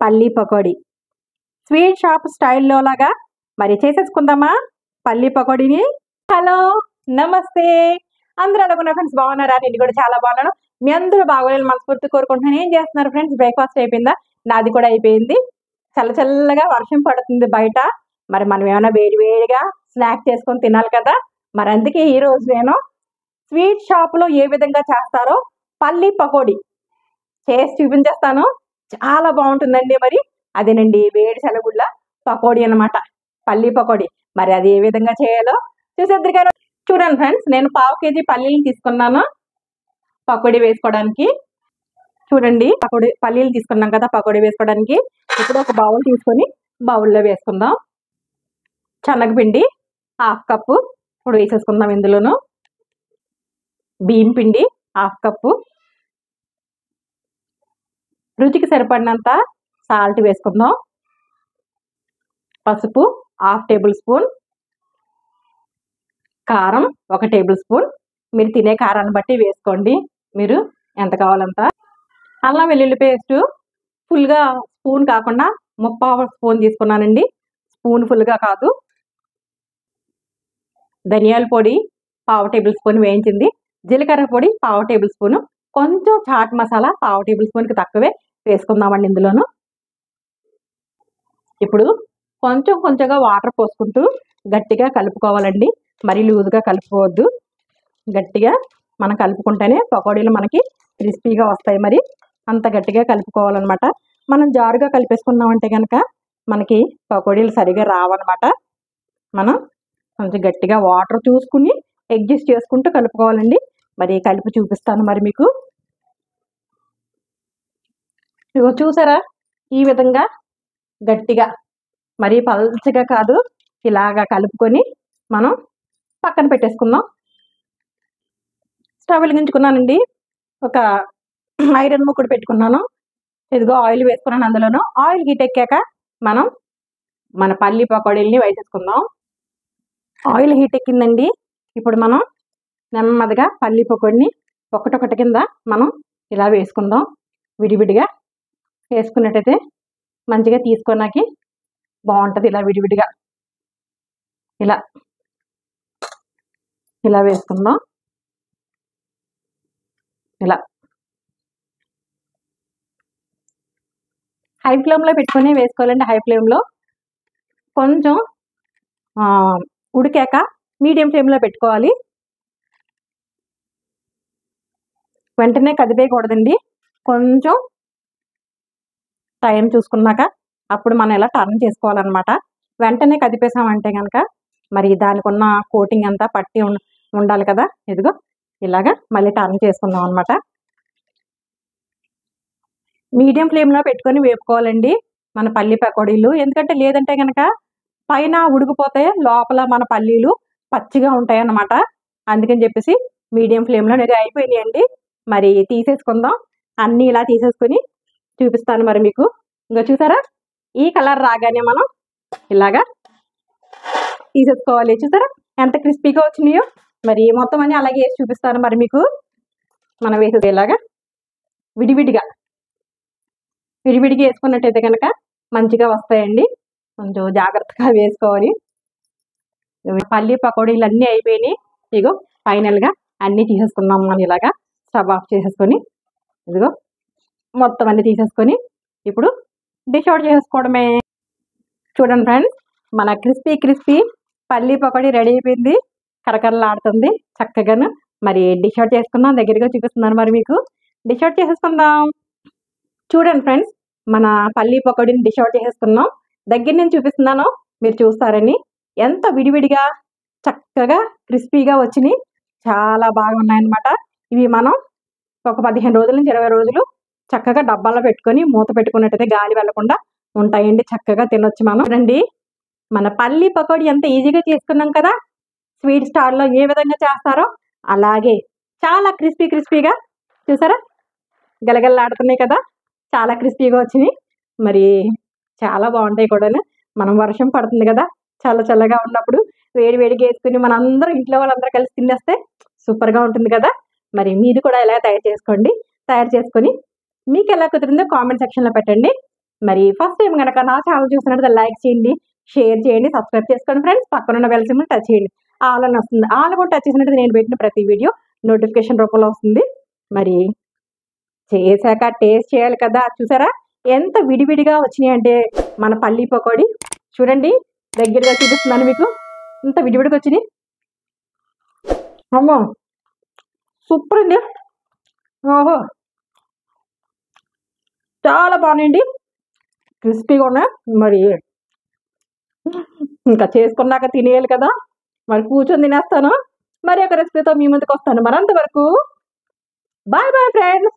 పల్లి pakodi sweet shop స్టైల్లో లాగా మరి చేసేసుకుందామా పల్లి పకోడీని. హలో, నమస్తే. అందరూ అనుకున్న ఫ్రెండ్స్ బాగున్నారా? నేను కూడా చాలా బాగున్నాను. మీ అందరూ బాగోలేదు మనస్ఫూర్తి కోరుకుంటున్నాను. ఏం చేస్తున్నారు ఫ్రెండ్స్? బ్రేక్ఫాస్ట్ అయిపోయిందా? నాది కూడా అయిపోయింది. చల్ల చల్లగా వర్షం పడుతుంది బయట. మరి మనం ఏమైనా వేడి వేడిగా స్నాక్ చేసుకొని తినాలి కదా. మరి అందుకే ఈ రోజు నేను స్వీట్ షాప్లో ఏ విధంగా చేస్తారో పల్లి పకోడీ చేసి చూపించేస్తాను. చాలా బాగుంటుందండి. మరి అదేనండి వేడి సెలవుల పకోడీ అనమాట, పల్లి పకోడీ. మరి అది ఏ విధంగా చేయాలో చూసేద్దరు కదా. చూడండి ఫ్రెండ్స్, నేను 1/2 kg పల్లీలు తీసుకున్నాను పకోడీ వేసుకోవడానికి. చూడండి, పల్లీలు తీసుకున్నాం కదా పకోడీ వేసుకోవడానికి. ఇప్పుడు ఒక బౌల్ తీసుకొని బౌల్లో వేసుకుందాం. శనగపిండి 1/2 కప్పు ఇప్పుడు వేసేసుకుందాం. ఇందులోను బియ్యం పిండి 1/2 కప్పు, రుచికి సరిపడినంత సాల్ట్ వేసుకుందాం. పసుపు 1/2 టేబుల్ స్పూన్, కారం 1 టేబుల్ స్పూన్. మీరు తినే కారాన్ని బట్టి వేసుకోండి, మీరు ఎంత కావాలంత. అల్లం వెల్లుల్లి పేస్ట్ ఫుల్గా స్పూన్ కాకుండా 3/4 స్పూన్ తీసుకున్నానండి, స్పూన్ ఫుల్గా కాదు. ధనియాల పొడి 1/2 టేబుల్ స్పూన్ వేయించింది, జీలకర్ర పొడి 1/2 టేబుల్ స్పూన్, కొంచెం చాట్ మసాలా 1/2 టేబుల్ స్పూన్కి తక్కువే వేసుకుందామండి ఇందులోను. ఇప్పుడు కొంచెం కొంచెంగా వాటర్ పోసుకుంటూ గట్టిగా కలుపుకోవాలండి. మరీ లూజ్గా కలుపుకోవద్దు. గట్టిగా మనం కలుపుకుంటేనే పకోడీలు మనకి క్రిస్పీగా వస్తాయి. మరి అంత గట్టిగా కలుపుకోవాలన్నమాట. మనం జారుగా కలిపేసుకున్నామంటే కనుక మనకి పకోడీలు సరిగా రావన్నమాట. మనం కొంచెం గట్టిగా వాటర్ చూసుకుని అడ్జస్ట్ చేసుకుంటూ కలుపుకోవాలండి. మరి కలిపి చూపిస్తాను మరి మీకు. ఇగో చూసారా, ఈ విధంగా గట్టిగా, మరీ పల్చగా కాదు, ఇలాగా కలుపుకొని మనం పక్కన పెట్టేసుకుందాం. స్టవ్ వెలిగించుకున్నానండి. ఒక ఐరన్ ముక్కుడు పెట్టుకున్నాను. ఇదిగో ఆయిల్ వేసుకున్నాను. అందులోనూ ఆయిల్ హీట్ ఎక్కాక మనం మన పల్లి పకోడీలని వేసేసుకుందాం. ఆయిల్ హీట్ ఎక్కిందండి. ఇప్పుడు మనం నెమ్మదిగా పల్లి పకోడీని ఒకటొకటి కింద మనం ఇలా వేసుకుందాం. విడివిడిగా వేసుకున్నట్టయితే మంచిగా తీసుకున్నాకి బాగుంటుంది. ఇలా విడివిడిగా ఇలా ఇలా వేసుకుందాం. ఇలా హై ఫ్లేమ్లో పెట్టుకొని వేసుకోవాలండి. హై ఫ్లేమ్లో కొంచెం ఉడికాక మీడియం ఫ్లేమ్లో పెట్టుకోవాలి. వెంటనే కదిపేయకూడదండి. కొంచెం టైం చూసుకున్నాక అప్పుడు మనం ఇలా టర్న్ చేసుకోవాలన్నమాట. వెంటనే కదిపేసామంటే కనుక మరి దానికి ఉన్న కోటింగ్ అంతా పట్టి ఉండాలి కదా. ఇదిగో ఇలాగా మళ్ళీ టర్న్ చేసుకుందాం అనమాట. మీడియం ఫ్లేమ్లో పెట్టుకొని వేపుకోవాలండి మన పల్లి పకోడీలు. ఎందుకంటే లేదంటే కనుక పైన ఉడికిపోతే లోపల మన పల్లీలు పచ్చిగా ఉంటాయి అన్నమాట. అందుకని చెప్పేసి మీడియం ఫ్లేమ్లో నేను అయిపోయినాయండి. మరి తీసేసుకుందాం. అన్నీ ఇలా తీసేసుకొని చూపిస్తాను మరి మీకు. ఇంకా చూసారా, ఈ కలర్ రాగానే మనం ఇలాగా తీసేసుకోవాలి. చూసారా ఎంత క్రిస్పీగా వచ్చినాయో. మరి మొత్తం అన్నీ అలాగే వేసి చూపిస్తాను మరి మీకు. మనం వేసేది ఇలాగా విడివిడిగా వేసుకున్నట్టయితే కనుక మంచిగా వస్తాయండి. కొంచెం జాగ్రత్తగా వేసుకోవాలి. పల్లి పకోడీలు అన్నీ అయిపోయినాయి. ఇగో ఫైనల్గా అన్నీ తీసేసుకున్నాం. మనం ఇలాగా స్టవ్ ఆఫ్ చేసేసుకొని ఇదిగో మొత్తం అన్నీ తీసేసుకొని ఇప్పుడు డిష్ అవుట్ చేసుకోవడమే. చూడండి ఫ్రెండ్స్, మన క్రిస్పీ పల్లి పకోడీ రెడీ అయిపోయింది. కరకరలాడుతుంది చక్కగాను. మరి డిష్ అవుట్ చేసుకుందాం. దగ్గరగా చూపిస్తున్నాను మరి మీకు. డిష్ అవుట్ చేసేసుకుందాం. చూడండి ఫ్రెండ్స్, మన పల్లి పకోడీని డిష్ అవుట్ చేసేసుకున్నాం. దగ్గర నుంచి చూపిస్తున్నాను, మీరు చూస్తారని. ఎంత విడివిడిగా చక్కగా క్రిస్పీగా వచ్చినాయి. చాలా బాగున్నాయన్నమాట. ఇవి మనం ఒక 15 రోజుల నుంచి 20 రోజులు చక్కగా డబ్బాలో పెట్టుకొని మూత పెట్టుకున్నట్టయితే గాలి వెళ్లకుండా ఉంటాయండి. చక్కగా తినొచ్చు మనం. రండి, మన పల్లి పకోడీ ఎంత ఈజీగా చేసుకున్నాం కదా. స్వీట్ స్టాల్లో ఏ విధంగా చేస్తారో అలాగే చాలా క్రిస్పీగా చూసారా, గలగలలాడుతున్నాయి కదా. చాలా క్రిస్పీగా వచ్చినాయి. మరి చాలా బాగుంటాయి కూడా. మనం వర్షం పడుతుంది కదా, చల్లగా ఉన్నప్పుడు వేడిగా వేసుకుని మన అందరం ఇంట్లో వాళ్ళందరూ కలిసి తినేస్తే సూపర్గా ఉంటుంది కదా. మరి మీరు కూడా ఇలా తయారు చేసుకొని మీకు ఎలా కుదిరిందో కామెంట్ సెక్షన్లో పెట్టండి. మరి ఫస్ట్ టైం కనుక నా ఛానల్ చూసినట్టు లైక్ చేయండి, షేర్ చేయండి, సబ్స్క్రైబ్ చేసుకోండి ఫ్రెండ్స్. పక్కనున్న బెల్ సింబల్ టచ్ చేయండి, ఆల్ అని వస్తుంది. ఆల్ కూడా టచ్ చేసినట్టు నేను పెట్టిన ప్రతి వీడియో నోటిఫికేషన్ రూపంలో వస్తుంది. మరి చేశాక టేస్ట్ చేయాలి కదా. చూసారా ఎంత విడివిడిగా వచ్చినాయి అంటే మన పల్లి పకోడీ. చూడండి దగ్గరగా చూపిస్తున్నాను మీకు, ఇంత విడివిడిగా వచ్చినాయి. అమ్మో సూపర్ అండి. ఓహో చాలా బాగున్నాయండి, క్రిస్పీగా ఉన్నాయి. మరి ఇంకా చేసుకున్నాక తినేయాలి కదా, మరి కూర్చొని తినేస్తాను. మరి ఒక రెసిపీతో మీ ముందుకు వస్తాను. మరి అంతవరకు బాయ్ బాయ్ ఫ్రెండ్స్.